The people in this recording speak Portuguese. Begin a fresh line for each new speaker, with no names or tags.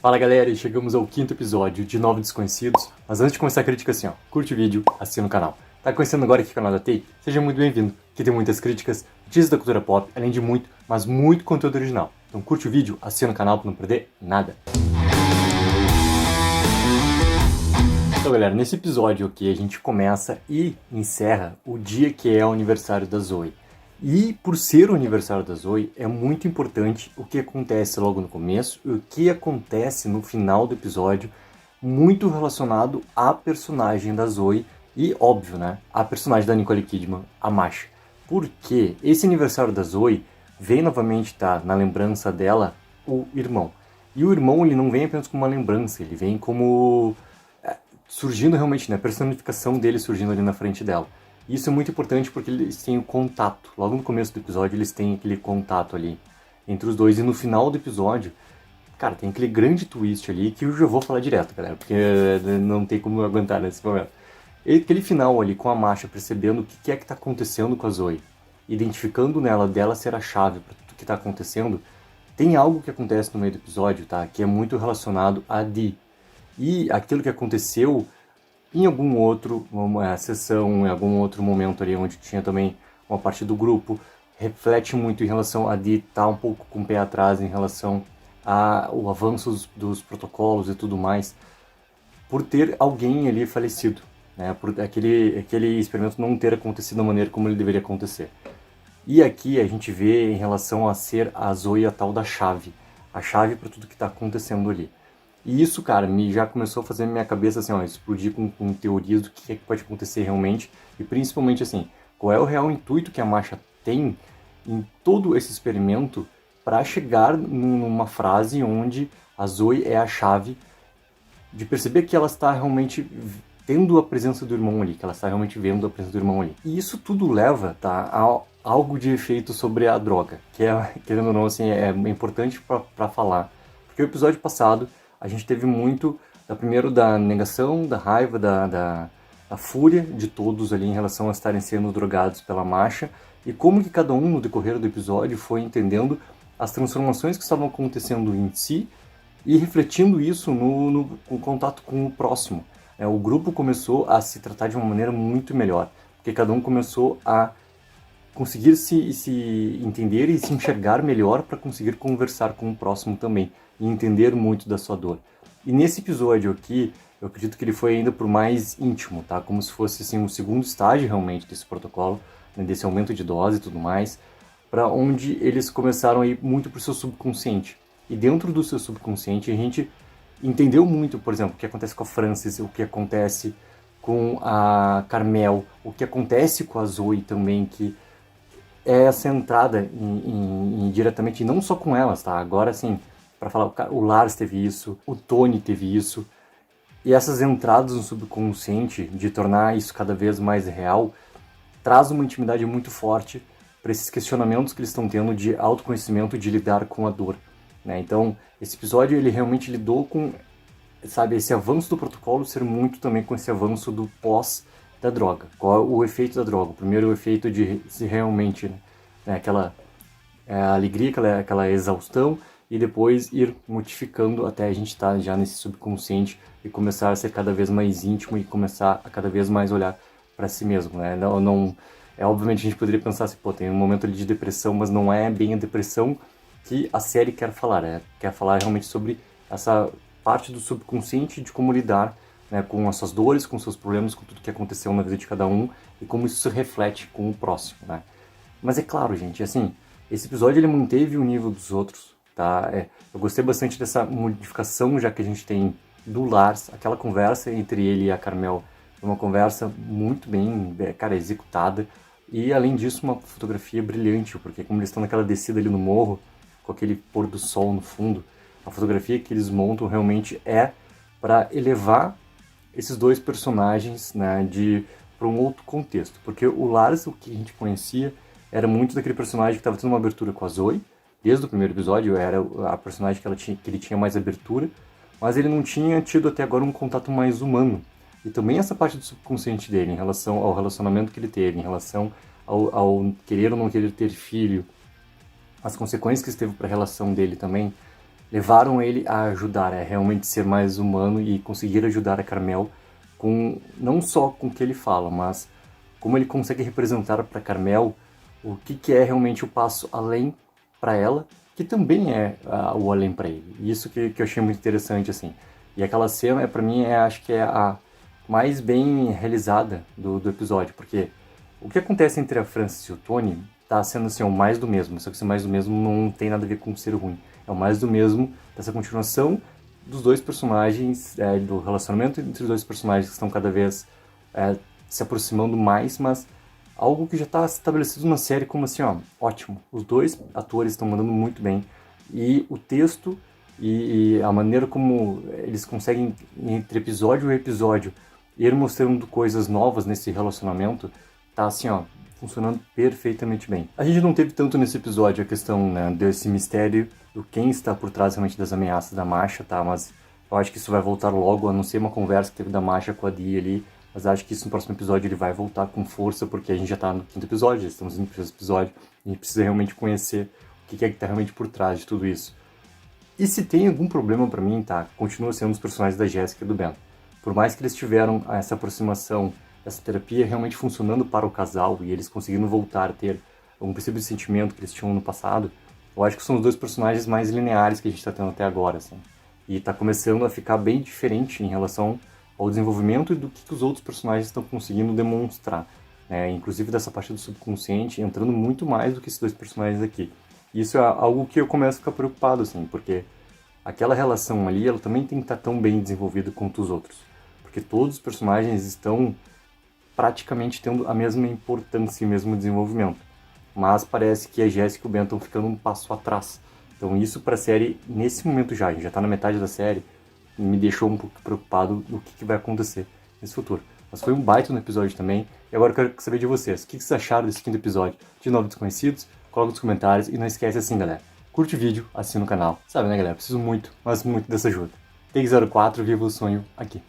Fala galera, e chegamos ao quinto episódio de Novos Desconhecidos, mas antes de começar a crítica assim ó, curte o vídeo, assina o canal. Tá conhecendo agora aqui o canal da TEI? Seja muito bem-vindo, aqui tem muitas críticas, notícias da cultura pop, além de muito, mas muito conteúdo original. Então curte o vídeo, assina o canal pra não perder nada. Então galera, nesse episódio aqui a gente começa e encerra o dia que é o aniversário da Zoe. E por ser o aniversário da Zoe, é muito importante o que acontece logo no começo e o que acontece no final do episódio, muito relacionado à personagem da Zoe e, óbvio, né, a personagem da Nicole Kidman, a Masha. Porque esse aniversário da Zoe vem novamente, tá, na lembrança dela, o irmão. E o irmão, ele não vem apenas como uma lembrança, ele vem como surgindo realmente, né, a personificação dele surgindo ali na frente dela. Isso é muito importante porque eles têm o contato. Logo no começo do episódio eles têm aquele contato ali entre os dois. E no final do episódio, cara, tem aquele grande twist ali que eu já vou falar direto, galera, porque não tem como eu aguentar nesse momento. E aquele final ali com a Masha percebendo o que é que tá acontecendo com a Zoe, identificando nela dela ser a chave para tudo que tá acontecendo, tem algo que acontece no meio do episódio, tá? Que é muito relacionado a Dee. E aquilo que aconteceu em algum outro sessão, em algum outro momento ali onde tinha também uma parte do grupo, reflete muito em relação a Dee estar um pouco com o pé atrás em relação ao avanço dos protocolos e tudo mais, por ter alguém ali falecido, né, por aquele experimento não ter acontecido da maneira como ele deveria acontecer. E aqui a gente vê em relação a ser a Zoe a tal da chave, a chave para tudo que está acontecendo ali. E isso, cara, já começou a fazer minha cabeça assim, ó, explodir com teorias do que é que pode acontecer realmente e principalmente assim, qual é o real intuito que a Masha tem em todo esse experimento para chegar numa frase onde a Zoe é a chave de perceber que ela está realmente tendo a presença do irmão ali, que ela está realmente vendo a presença do irmão ali. E isso tudo leva, tá, a algo de efeito sobre a droga, que é, querendo ou não, assim, é importante para falar. Porque o episódio passado a gente teve muito, primeiro da negação, da raiva, da fúria de todos ali em relação a estarem sendo drogados pela Masha, e como que cada um no decorrer do episódio foi entendendo as transformações que estavam acontecendo em si e refletindo isso no contato com o próximo. O grupo começou a se tratar de uma maneira muito melhor, porque cada um começou a conseguir se entender e se enxergar melhor para conseguir conversar com o próximo também e entender muito da sua dor. E nesse episódio aqui, eu acredito que ele foi ainda por mais íntimo, tá? Como se fosse assim um segundo estágio realmente desse protocolo, né? Desse aumento de dose e tudo mais, para onde eles começaram a ir muito para o seu subconsciente. E dentro do seu subconsciente a gente entendeu muito, por exemplo, o que acontece com a Frances, o que acontece com a Carmel, o que acontece com a Zoe também, que é essa entrada diretamente, e não só com elas, tá? Agora, assim, para falar, o Lars teve isso, o Tony teve isso, e essas entradas no subconsciente, de tornar isso cada vez mais real, traz uma intimidade muito forte para esses questionamentos que eles estão tendo de autoconhecimento, de lidar com a dor, né? Então, esse episódio, ele realmente lidou com, sabe, esse avanço do protocolo ser muito também com esse avanço do pós da droga. Qual é o efeito da droga? Primeiro, o efeito de se realmente, né, aquela alegria, aquela exaustão, e depois ir modificando até a gente estar já nesse subconsciente e começar a ser cada vez mais íntimo e começar a cada vez mais olhar para si mesmo, né? Não, obviamente a gente poderia pensar assim, pô, tem um momento ali de depressão, mas não é bem a depressão que a série quer falar, né? Quer falar realmente sobre essa parte do subconsciente de como lidar, né, com as suas dores, com os seus problemas, com tudo que aconteceu na vida de cada um e como isso se reflete com o próximo, né? Mas é claro, gente, assim, esse episódio ele manteve o nível dos outros, tá? Eu gostei bastante dessa modificação, já que a gente tem do Lars, aquela conversa entre ele e a Carmel, uma conversa muito bem, cara, executada, e além disso uma fotografia brilhante, porque como eles estão naquela descida ali no morro, com aquele pôr do sol no fundo, a fotografia que eles montam realmente é para elevar esses dois personagens, né, para um outro contexto, porque o Lars, o que a gente conhecia, era muito daquele personagem que estava tendo uma abertura com a Zoe, desde o primeiro episódio era a personagem que ele tinha mais abertura, mas ele não tinha tido até agora um contato mais humano. E também essa parte do subconsciente dele, em relação ao relacionamento que ele teve, em relação ao querer ou não querer ter filho, as consequências que isso teve para a relação dele também, levaram ele a ajudar, a realmente ser mais humano e conseguir ajudar a Carmel com não só com o que ele fala, mas como ele consegue representar para Carmel o que é realmente o passo além para ela, que também é o além para ele. Isso que eu achei muito interessante, assim. E aquela cena, para mim, acho que é a mais bem realizada do episódio, porque o que acontece entre a Frances e o Tony tá sendo assim, o mais do mesmo, só que esse mais do mesmo não tem nada a ver com ser ruim. É o mais do mesmo dessa continuação dos dois personagens, do relacionamento entre os dois personagens que estão cada vez se aproximando mais, mas algo que já está estabelecido na série como assim, ó, ótimo. Os dois atores estão mandando muito bem e o texto e a maneira como eles conseguem, entre episódio e episódio, ir mostrando coisas novas nesse relacionamento, tá assim, ó, funcionando perfeitamente bem. A gente não teve tanto nesse episódio a questão, né, desse mistério do quem está por trás realmente das ameaças da Masha, tá? Mas eu acho que isso vai voltar logo, a não ser uma conversa que teve da Masha com a Dee ali, mas acho que isso no próximo episódio ele vai voltar com força, porque a gente já tá no 5º episódio, já estamos no 3º episódio, e a gente precisa realmente conhecer o que é que tá realmente por trás de tudo isso. E se tem algum problema pra mim, tá? Continua sendo os personagens da Jéssica e do Ben. Por mais que eles tiveram essa aproximação, essa terapia realmente funcionando para o casal e eles conseguindo voltar a ter um princípio de sentimento que eles tinham no passado, eu acho que são os dois personagens mais lineares que a gente tá tendo até agora, assim. E tá começando a ficar bem diferente em relação ao desenvolvimento e do que os outros personagens estão conseguindo demonstrar, né? Inclusive dessa parte do subconsciente entrando muito mais do que esses dois personagens aqui. Isso é algo que eu começo a ficar preocupado, assim, porque aquela relação ali, ela também tem que estar tão bem desenvolvida quanto os outros. Porque todos os personagens estão praticamente tendo a mesma importância e o mesmo desenvolvimento. Mas parece que a Jéssica e o Ben estão ficando um passo atrás. Então isso pra série, nesse momento já, a gente já tá na metade da série, me deixou um pouco preocupado do que vai acontecer nesse futuro. Mas foi um baita no episódio também, e agora eu quero saber de vocês. O que vocês acharam desse 5º episódio de Novos Desconhecidos? Coloca nos comentários e não esquece assim, galera. Curte o vídeo, assina o canal. Sabe, né, galera? Preciso muito, mas muito dessa ajuda. Take04, viva o sonho aqui.